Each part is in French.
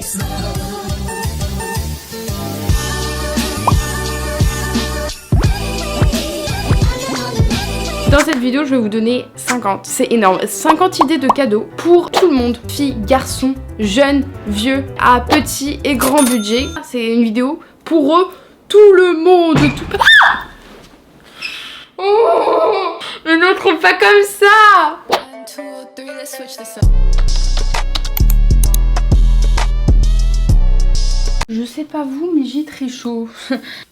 Dans cette vidéo, je vais vous donner 50, c'est énorme, 50 idées de cadeaux pour tout le monde, filles, garçons, jeunes, vieux, à petit et grand budget. C'est une vidéo pour eux, tout le monde, tout... Ah oh, ne trouve pas comme ça. 1, 2, 3, let's switch this up. Je sais pas vous, mais j'ai très chaud.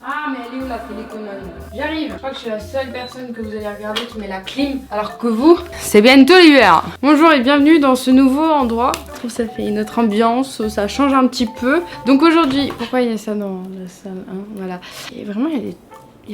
Ah, mais elle est où la télécommande? J'arrive. Je crois que je suis la seule personne que vous allez regarder qui met la clim. Alors que vous, c'est bientôt l'hiver. Bonjour et bienvenue dans ce nouveau endroit. Je trouve que ça fait une autre ambiance, ça change un petit peu. Donc aujourd'hui, pourquoi il y a ça dans la salle 1? Voilà. Et vraiment, il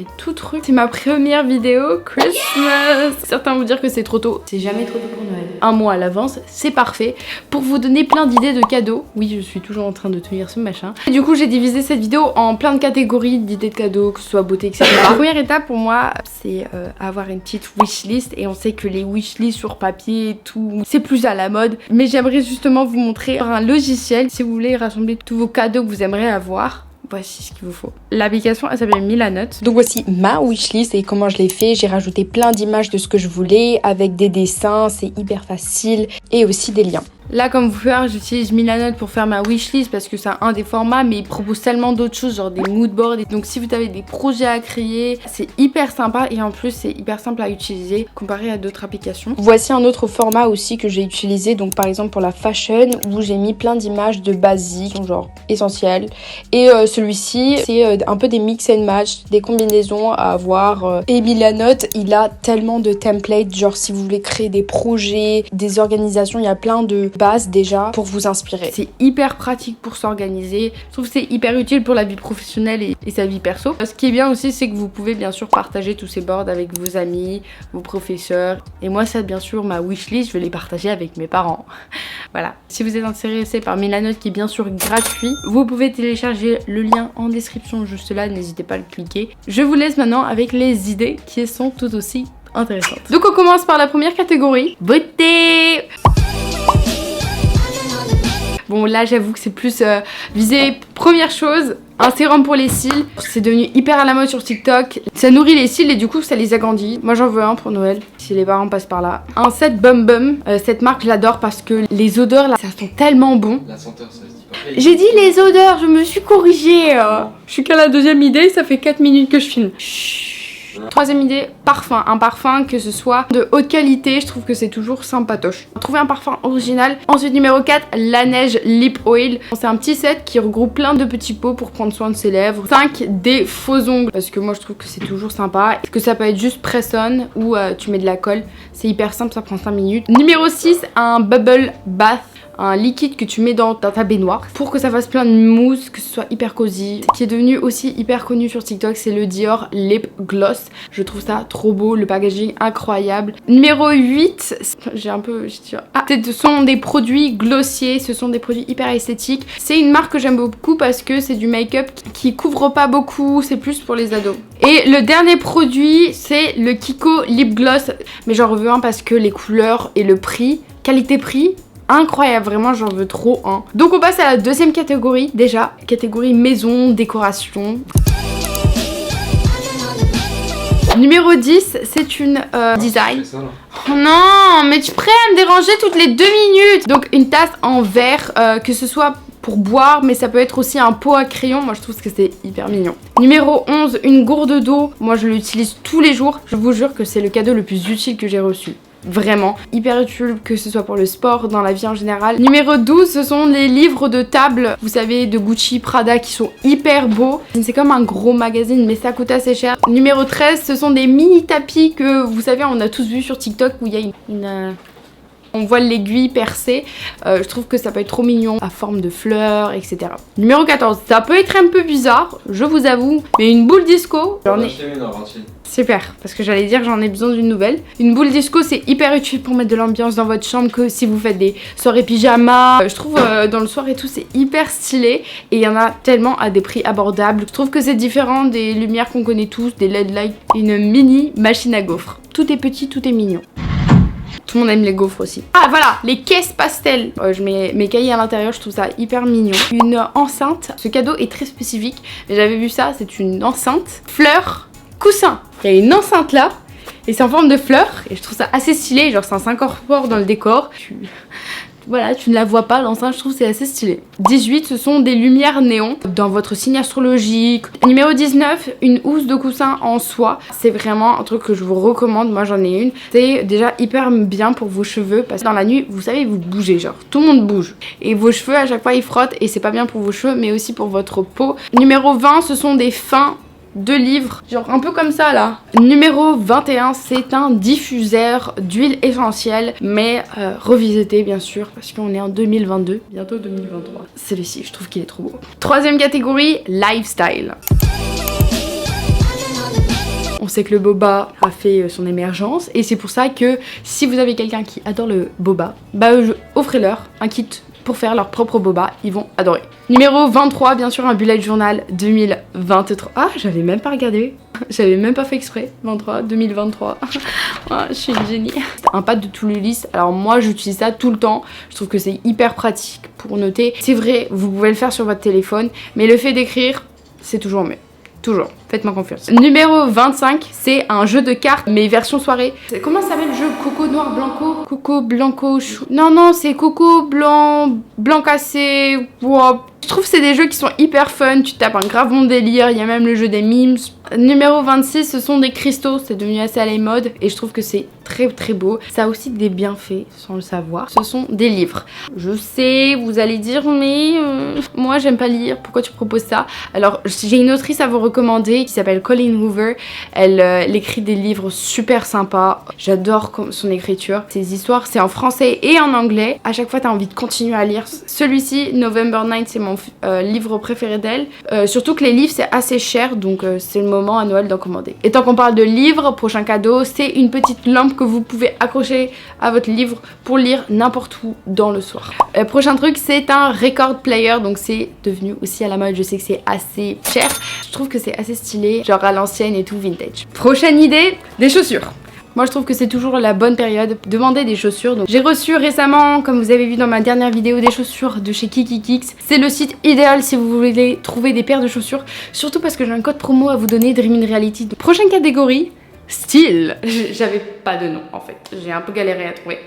y a tout truc. C'est ma première vidéo Christmas. Certains vont vous dire que c'est trop tôt. C'est jamais trop tôt pour Noël. Un mois à l'avance, c'est parfait. Pour vous donner plein d'idées de cadeaux. Oui, je suis toujours en train de tenir ce machin. Et du coup, j'ai divisé cette vidéo en plein de catégories d'idées de cadeaux, que ce soit beauté, etc. La première étape pour moi, c'est avoir une petite wishlist. Et on sait que les wishlists sur papier et tout, c'est plus à la mode. Mais j'aimerais justement vous montrer un logiciel si vous voulez rassembler tous vos cadeaux que vous aimeriez avoir. Voici ce qu'il vous faut. L'application, elle s'appelle Milanote. Donc voici ma wishlist et comment je l'ai fait. J'ai rajouté plein d'images de ce que je voulais avec des dessins, c'est hyper facile et aussi des liens. Là, comme vous pouvez voir, j'utilise Milanote pour faire ma wishlist parce que c'est un des formats, mais il propose tellement d'autres choses, genre des moodboards. Donc si vous avez des projets à créer, c'est hyper sympa et en plus c'est hyper simple à utiliser comparé à d'autres applications. Voici un autre format aussi que j'ai utilisé, donc par exemple pour la fashion, où j'ai mis plein d'images de basiques, genre essentielles. Et celui-ci, c'est un peu des mix and match, des combinaisons à avoir. Et Milanote, il a tellement de templates, genre si vous voulez créer des projets, des organisations, il y a plein de base déjà pour vous inspirer. C'est hyper pratique pour s'organiser. Je trouve que c'est hyper utile pour la vie professionnelle et sa vie perso. Ce qui est bien aussi, c'est que vous pouvez bien sûr partager tous ces boards avec vos amis, vos professeurs. Et moi, ça, bien sûr, ma wishlist, je vais les partager avec mes parents. Voilà. Si vous êtes intéressé par Milanote, qui est bien sûr gratuit, vous pouvez télécharger le lien en description juste là. N'hésitez pas à le cliquer. Je vous laisse maintenant avec les idées qui sont tout aussi intéressantes. Donc on commence par la première catégorie, beauté. Bon là j'avoue que c'est plus visé. Première chose, un sérum pour les cils. C'est devenu hyper à la mode sur TikTok. Ça nourrit les cils et du coup ça les agrandit. Moi j'en veux un pour Noël, si les parents passent par là. Un set Bum Bum. Cette marque je l'adore parce que les odeurs là, ça sent tellement bon. La senteur ça se dit pas. J'ai dit les odeurs, je me suis corrigée. Je suis qu'à la deuxième idée, ça fait 4 minutes que je filme. Chut. Troisième idée, parfum. Un parfum que ce soit de haute qualité, je trouve que c'est toujours sympatoche. Trouver un parfum original. Ensuite numéro 4, la neige lip oil. C'est un petit set qui regroupe plein de petits pots pour prendre soin de ses lèvres. 5, des faux ongles, parce que moi je trouve que c'est toujours sympa. Que ça peut être juste press-on ou tu mets de la colle. C'est hyper simple, ça prend 5 minutes. Numéro 6, un bubble bath. Un liquide que tu mets dans ta baignoire pour que ça fasse plein de mousse, que ce soit hyper cosy. Ce qui est devenu aussi hyper connu sur TikTok, c'est le Dior Lip Gloss. Je trouve ça trop beau, le packaging incroyable. Numéro 8, j'ai un peu... ce sont des produits glossiers, ce sont des produits hyper esthétiques. C'est une marque que j'aime beaucoup parce que c'est du make-up qui couvre pas beaucoup, c'est plus pour les ados. Et le dernier produit, c'est le Kiko Lip Gloss. Mais j'en veux un parce que les couleurs et le prix, qualité-prix, incroyable, vraiment j'en veux trop un. Donc on passe à la deuxième catégorie, déjà, catégorie maison, décoration. Numéro 10, c'est une design. Oh non, mais tu prêt à me déranger toutes les 2 minutes. Donc une tasse en verre, que ce soit pour boire, mais ça peut être aussi un pot à crayon. Moi je trouve que c'est hyper mignon. Numéro 11, une gourde d'eau. Moi je l'utilise tous les jours. Je vous jure que c'est le cadeau le plus utile que j'ai reçu. Vraiment, hyper utile que ce soit pour le sport, dans la vie en général. Numéro 12, ce sont les livres de table, vous savez, de Gucci, Prada, qui sont hyper beaux. C'est comme un gros magazine, mais ça coûte assez cher. Numéro 13, ce sont des mini tapis que, vous savez, on a tous vu sur TikTok, où il y a on voit l'aiguille percée. Je trouve que ça peut être trop mignon, à forme de fleurs, etc. Numéro 14, ça peut être un peu bizarre, je vous avoue, mais une boule disco, j'en ai... Super, parce que j'allais dire j'en ai besoin d'une nouvelle. Une boule disco, c'est hyper utile pour mettre de l'ambiance dans votre chambre, que si vous faites des soirées pyjama. Je trouve dans le soir et tout, c'est hyper stylé. Et il y en a tellement à des prix abordables. Je trouve que c'est différent des lumières qu'on connaît tous, des LED lights. Une mini machine à gaufres. Tout est petit, tout est mignon. Tout le monde aime les gaufres aussi. Ah voilà, les caisses pastel. Je mets mes cahiers à l'intérieur, je trouve ça hyper mignon. Une enceinte. Ce cadeau est très spécifique. J'avais vu ça, c'est une enceinte fleurs coussin. Il y a une enceinte là. Et c'est en forme de fleurs. Et je trouve ça assez stylé. Genre ça s'incorpore dans le décor. Voilà, tu ne la vois pas, l'enceinte, je trouve c'est assez stylé. 18, ce sont des lumières néons dans votre signe astrologique. Numéro 19, une housse de coussin en soie. C'est vraiment un truc que je vous recommande, moi j'en ai une. C'est déjà hyper bien pour vos cheveux parce que dans la nuit, vous savez, vous bougez, genre tout le monde bouge. Et vos cheveux, à chaque fois, ils frottent et c'est pas bien pour vos cheveux, mais aussi pour votre peau. Numéro 20, ce sont des fins de livres, genre un peu comme ça là. Numéro 21, c'est un diffuseur d'huile essentielle, mais revisité bien sûr, parce qu'on est en 2022, bientôt 2023. Celui-ci, je trouve qu'il est trop beau. Troisième catégorie, lifestyle. On sait que le boba a fait son émergence et c'est pour ça que si vous avez quelqu'un qui adore le boba, bah offrez-leur un kit pour faire leur propre boba, ils vont adorer. Numéro 23, bien sûr, un bullet journal 2023. Ah, j'avais même pas regardé. J'avais même pas fait exprès. 23, 2023. Ah, je suis une génie. Un pad de to-do-list. Alors moi, j'utilise ça tout le temps. Je trouve que c'est hyper pratique pour noter. C'est vrai, vous pouvez le faire sur votre téléphone, mais le fait d'écrire, c'est toujours mieux. Toujours, faites-moi confiance. Numéro 25, c'est un jeu de cartes, mais version soirée. Comment ça s'appelle le jeu? Coco noir blanco? Coco blanco chou... Non, c'est coco blanc cassé. Wow. Je trouve que c'est des jeux qui sont hyper fun, tu tapes un grave bon délire, il y a même le jeu des memes. Numéro 26, ce sont des cristaux, c'est devenu assez à la mode et je trouve que c'est très très beau. Ça a aussi des bienfaits sans le savoir. Ce sont des livres. Je sais, vous allez dire mais moi j'aime pas lire, pourquoi tu proposes ça? Alors j'ai une autrice à vous recommander qui s'appelle Colleen Hoover. Elle écrit des livres super sympas. J'adore son écriture. Ses histoires c'est en français et en anglais. À chaque fois t'as envie de continuer à lire. Celui-ci, November Night, c'est mon livre préféré d'elle. Surtout que les livres c'est assez cher donc c'est le moment à Noël d'en commander. Et tant qu'on parle de livres, prochain cadeau c'est une petite lampe que vous pouvez accrocher à votre livre pour lire n'importe où dans le soir. Prochain truc c'est un record player, donc c'est devenu aussi à la mode. Je sais que c'est assez cher, je trouve que c'est assez stylé, genre à l'ancienne et tout, vintage. Prochaine idée, des chaussures. Moi je trouve que c'est toujours la bonne période de demander des chaussures. Donc j'ai reçu récemment, comme vous avez vu dans ma dernière vidéo, des chaussures de chez Kikikix. C'est le site idéal si vous voulez trouver des paires de chaussures. Surtout parce que j'ai un code promo à vous donner, Dream in Reality. Donc, prochaine catégorie, style. J'avais pas de nom en fait, j'ai un peu galéré à trouver.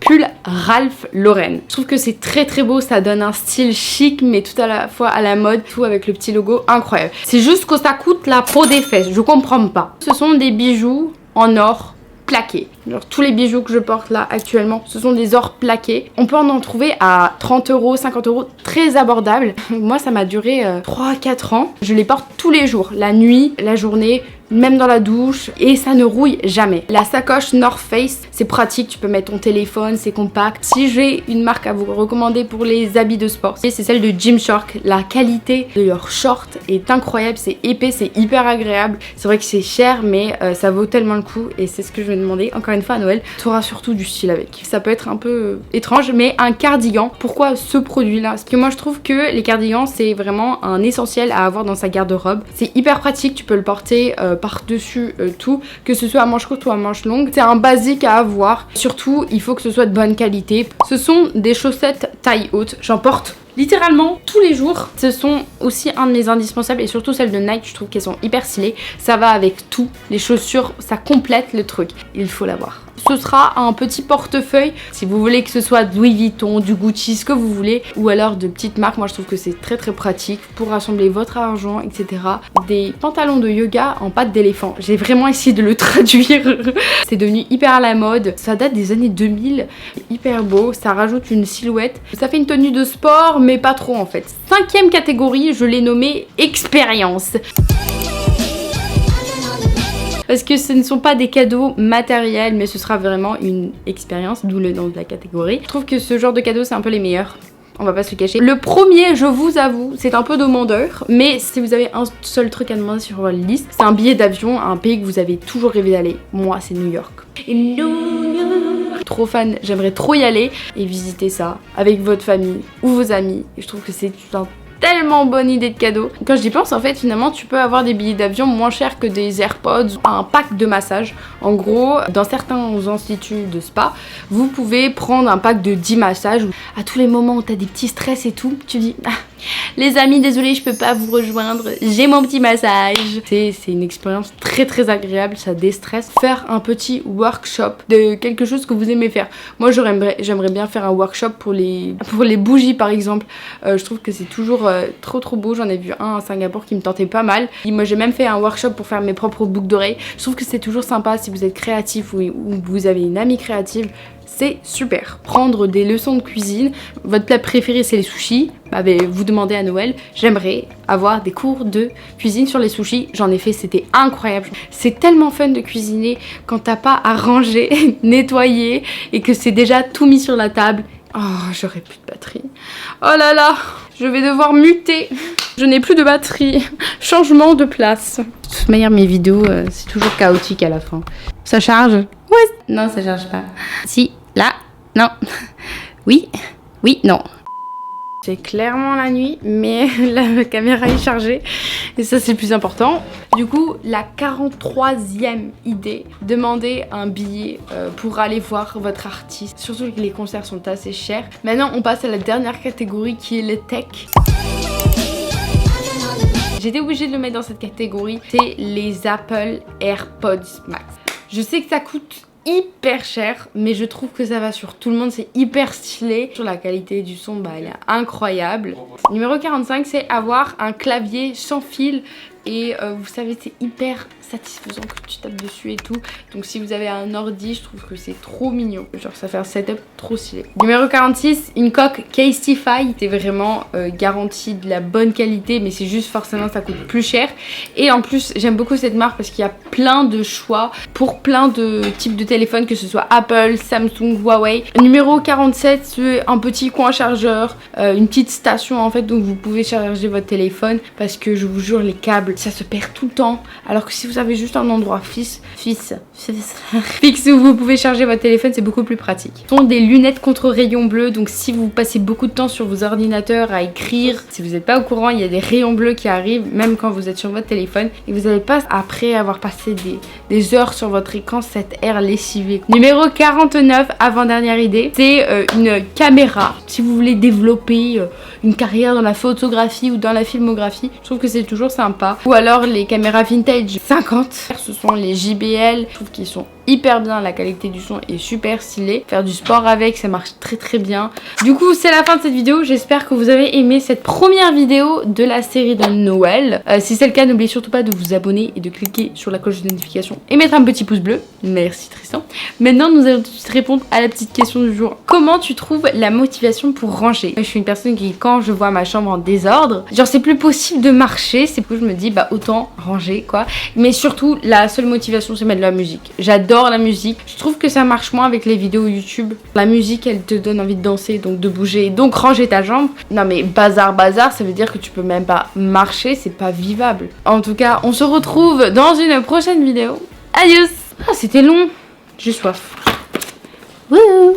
Pull Ralph Lauren. Je trouve que c'est très très beau, ça donne un style chic mais tout à la fois à la mode, tout avec le petit logo incroyable. C'est juste que ça coûte la peau des fesses, je comprends pas. Ce sont des bijoux en or plaqués. Genre tous les bijoux que je porte là actuellement, ce sont des ors plaqués. On peut en trouver à 30 €, 50 €, très abordable. Moi ça m'a duré 3-4 ans. Je les porte tous les jours, la nuit, la journée, même dans la douche, et ça ne rouille jamais. La sacoche North Face, c'est pratique, tu peux mettre ton téléphone, c'est compact. Si j'ai une marque à vous recommander pour les habits de sport, c'est celle de Gymshark. La qualité de leurs shorts est incroyable, c'est épais, c'est hyper agréable. C'est vrai que c'est cher, mais ça vaut tellement le coup et c'est ce que je vais demander encore une fois à Noël. Tu auras surtout du style avec. Ça peut être un peu étrange, mais un cardigan, pourquoi ce produit-là? Parce que moi je trouve que les cardigans c'est vraiment un essentiel à avoir dans sa garde-robe. C'est hyper pratique, tu peux le porter par-dessus tout, que ce soit à manche courte ou à manche longue. C'est un basique à avoir. Surtout, il faut que ce soit de bonne qualité. Ce sont des chaussettes taille haute. J'en porte littéralement tous les jours. Ce sont aussi un de mes indispensables et surtout celles de Nike, je trouve qu'elles sont hyper stylées. Ça va avec tout. Les chaussures, ça complète le truc. Il faut l'avoir. Ce sera un petit portefeuille si vous voulez que ce soit de Louis Vuitton, du Gucci, ce que vous voulez, ou alors de petites marques. Moi je trouve que c'est très très pratique pour rassembler votre argent, etc. Des pantalons de yoga en pattes d'éléphant. J'ai vraiment essayé de le traduire. C'est devenu hyper à la mode. Ça date des années 2000. Hyper beau. Ça rajoute une silhouette. Ça fait une tenue de sport, mais pas trop en fait. 5e catégorie, je l'ai nommée expérience. Parce que ce ne sont pas des cadeaux matériels, mais ce sera vraiment une expérience, d'où le nom de la catégorie. Je trouve que ce genre de cadeaux, c'est un peu les meilleurs. On va pas se le cacher. Le premier, je vous avoue, c'est un peu demandeur, mais si vous avez un seul truc à demander sur votre liste, c'est un billet d'avion à un pays que vous avez toujours rêvé d'aller. Moi, c'est New York. Et New York. Trop fan, j'aimerais trop y aller et visiter ça avec votre famille ou vos amis. Et je trouve que c'est un tellement bonne idée de cadeau. Quand j'y pense, en fait, finalement, tu peux avoir des billets d'avion moins chers que des AirPods, un pack de massage. En gros, dans certains instituts de spa, vous pouvez prendre un pack de 10 massages. À tous les moments où tu as des petits stress et tout, tu dis les amis, désolé, je peux pas vous rejoindre, j'ai mon petit massage. C'est une expérience très très agréable, ça déstresse. Faire un petit workshop de quelque chose que vous aimez faire. Moi, j'aimerais bien faire un workshop pour les bougies par exemple. Je trouve que c'est toujours trop beau. J'en ai vu un à Singapour qui me tentait pas mal. Et moi, j'ai même fait un workshop pour faire mes propres boucles d'oreilles. Je trouve que c'est toujours sympa si vous êtes créatif ou vous avez une amie créative. C'est super. Prendre des leçons de cuisine. Votre plat préféré c'est les sushis. Vous demandez à Noël. J'aimerais avoir des cours de cuisine sur les sushis. J'en ai fait, c'était incroyable. C'est tellement fun de cuisiner quand t'as pas à ranger, nettoyer et que c'est déjà tout mis sur la table. Oh, j'aurais plus de batterie. Oh là là, je vais devoir muter. Je n'ai plus de batterie. Changement de place. De toute manière, mes vidéos, c'est toujours chaotique à la fin. Ça charge? Ouais. Non, ça charge pas. Si, là, non. Oui, oui, non. C'est clairement la nuit, mais la caméra est chargée et ça c'est le plus important. Du coup, la 43e idée, demandez un billet pour aller voir votre artiste. Surtout que les concerts sont assez chers. Maintenant, on passe à la dernière catégorie qui est le tech. J'étais obligée de le mettre dans cette catégorie, c'est les Apple AirPods Max. Je sais que ça coûte hyper cher, mais je trouve que ça va sur tout le monde, c'est hyper stylé. Sur la qualité du son, elle est incroyable. Numéro 45, c'est avoir un clavier sans fil. Et vous savez, c'est hyper satisfaisant que tu tapes dessus et tout. Donc si vous avez un ordi, je trouve que c'est trop mignon. Genre ça fait un setup trop stylé. Numéro 46, une coque Casetify. C'est vraiment garantie de la bonne qualité, mais c'est juste forcément ça coûte plus cher. Et en plus j'aime beaucoup cette marque parce qu'il y a plein de choix pour plein de types de téléphones, que ce soit Apple, Samsung, Huawei. Numéro 47, c'est un petit coin chargeur, une petite station en fait, donc vous pouvez charger votre téléphone, parce que je vous jure, les câbles ça se perd tout le temps, alors que si vous avez juste un endroit fixe où vous pouvez charger votre téléphone, c'est beaucoup plus pratique. Ce sont des lunettes contre rayons bleus, donc si vous passez beaucoup de temps sur vos ordinateurs à écrire, si vous n'êtes pas au courant, il y a des rayons bleus qui arrivent même quand vous êtes sur votre téléphone, et vous n'allez pas, après avoir passé des heures sur votre écran, cette air lessivé. Numéro 49, avant-dernière idée, c'est une caméra. Si vous voulez développer une carrière dans la photographie ou dans la filmographie, je trouve que c'est toujours sympa. Ou alors les caméras vintage 50, ce sont les JBL, je trouve qu'ils sont hyper bien, la qualité du son est super stylée. Faire du sport avec, ça marche très bien. Du coup, c'est la fin de cette vidéo. J'espère que vous avez aimé cette première vidéo de la série de Noël. Si c'est le cas, n'oubliez surtout pas de vous abonner et de cliquer sur la cloche de notification et mettre un petit pouce bleu. Merci Tristan. Maintenant, nous allons tout de suite répondre à la petite question du jour. Comment tu trouves la motivation pour ranger? Je suis une personne qui, quand je vois ma chambre en désordre, genre c'est plus possible de marcher, c'est que je me dis autant ranger quoi. Mais surtout, la seule motivation, c'est mettre de la musique. J'adore la musique. Je trouve que ça marche moins avec les vidéos YouTube. La musique, elle te donne envie de danser, donc de bouger, donc ranger ta jambe. Non mais bazar, ça veut dire que tu peux même pas marcher, c'est pas vivable. En tout cas, on se retrouve dans une prochaine vidéo. Adios. Ah, c'était long. J'ai soif. Wouhou.